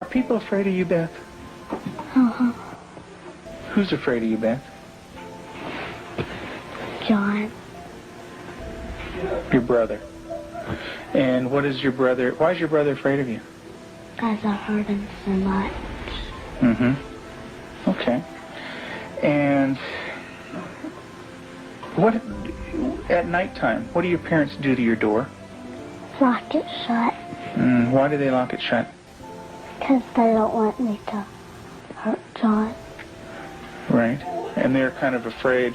Are people afraid of you, Beth? Uh-huh. Who's afraid of you, Beth? John. Your brother. And what is your brother, why is your brother afraid of you? Because I hurt him so much. Mm-hmm. Okay. And what, at nighttime, what do your parents do to your door? Lock it shut. Why do they lock it shut? Because they don't want me to hurt John. Right. And they're kind of afraid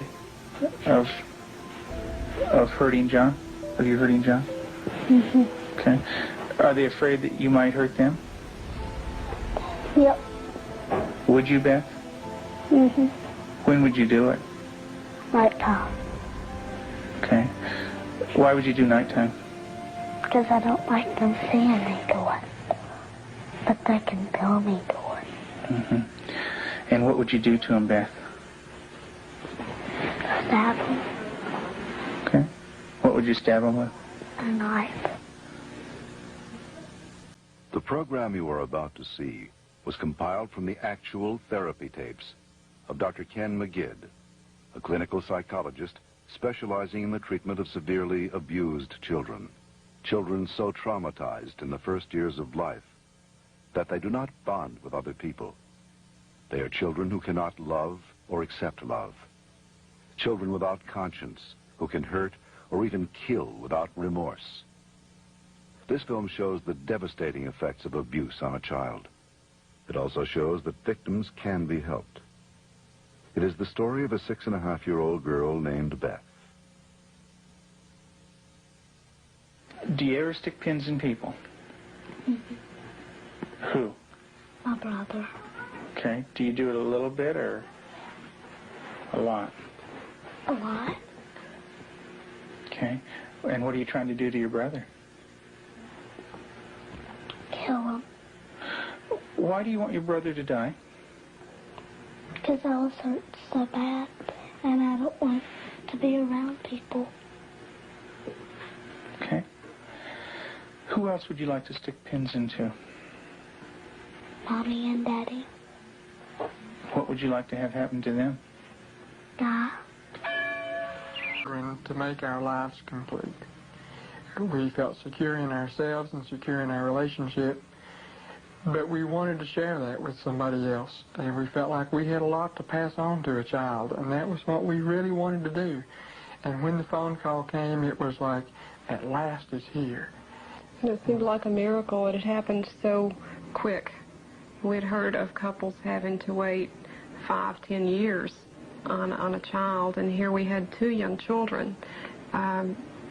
of hurting John? Of you hurting John? Mm-hmm. Okay. Are they afraid that you might hurt them? Yep. Would you, Beth? Mm-hmm. When would you do it? Nighttime. Okay. Why would you do nighttime? Because I don't like them seeing me do it. But they can feel me do it. Mm-hmm. And what would you do to him, Beth? Stab him. Okay. What would you stab him with? A knife. The program you are about to see was compiled from the actual therapy tapes of Dr. Ken McGidd, a clinical psychologist specializing in the treatment of severely abused children. Children so traumatized in the first years of life that they do not bond with other people. They are children who cannot love or accept love. Children without conscience who can hurt or even kill without remorse. This film shows the devastating effects of abuse on a child. It also shows that victims can be helped. It is the story of a 6.5-year-old girl named Beth. Do you ever stick pins in people? Mm-hmm. Who? My brother. Okay. Do you do it a little bit or a lot? A lot. Okay. And what are you trying to do to your brother? Kill him. Why do you want your brother to die? Because I was hurt so bad, and I don't want to be around people. Okay. Who else would you like to stick pins into? Mommy and Daddy. What would you like to have happen to them? Die. To make our lives complete. We felt secure in ourselves and secure in our relationship, but we wanted to share that with somebody else, and we felt like we had a lot to pass on to a child, and that was what we really wanted to do. And when the phone call came, it was like, at last it's here. It seemed like a miracle. It had happened so quick. We'd heard of couples having to wait 5-10 years on a child, and here we had 2 young children.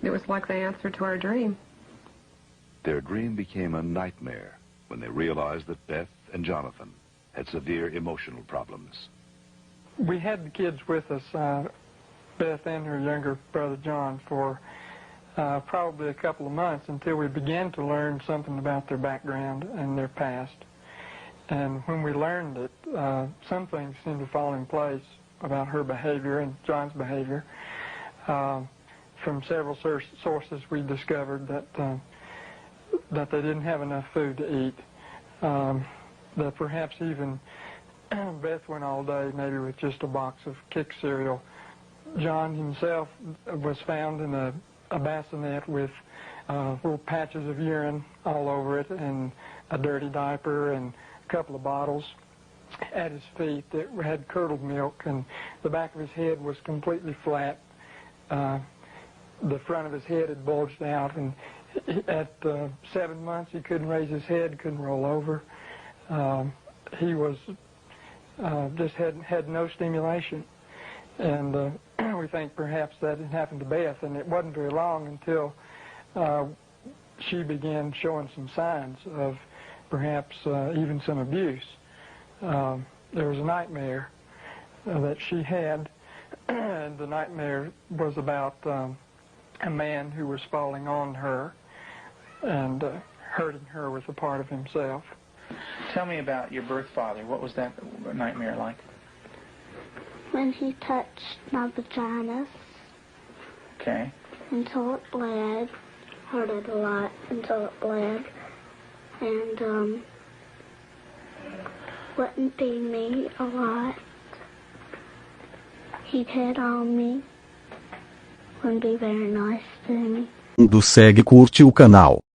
It was like the answer to our dream. Their dream became a nightmare when they realized that Beth and Jonathan had severe emotional problems. We had the kids with us, Beth and her younger brother John, for probably a couple of months until we began to learn something about their background and their past. And when we learned it, some things seemed to fall in place about her behavior and John's behavior. From several sources, we discovered that they didn't have enough food to eat. That perhaps even Beth went all day maybe with just a box of Kick cereal. John himself was found in a bassinet with little patches of urine all over it and a dirty diaper and a couple of bottles at his feet that had curdled milk, and the back of his head was completely flat. The front of his head had bulged out, and at 7 months he couldn't raise his head, couldn't roll over. He was just had no stimulation, and we think perhaps that had happened to Beth, and it wasn't very long until she began showing some signs of perhaps even some abuse. There was a nightmare that she had, and the nightmare was about a man who was falling on her and hurting her with a part of himself. Tell me about your birth father. What was that nightmare like? When he touched my vaginas. Okay. Until it bled. Hurt it a lot until it bled. And wouldn't feed me a lot. He'd hit on me. Wouldn't be very nice to me. Segue e curte o canal.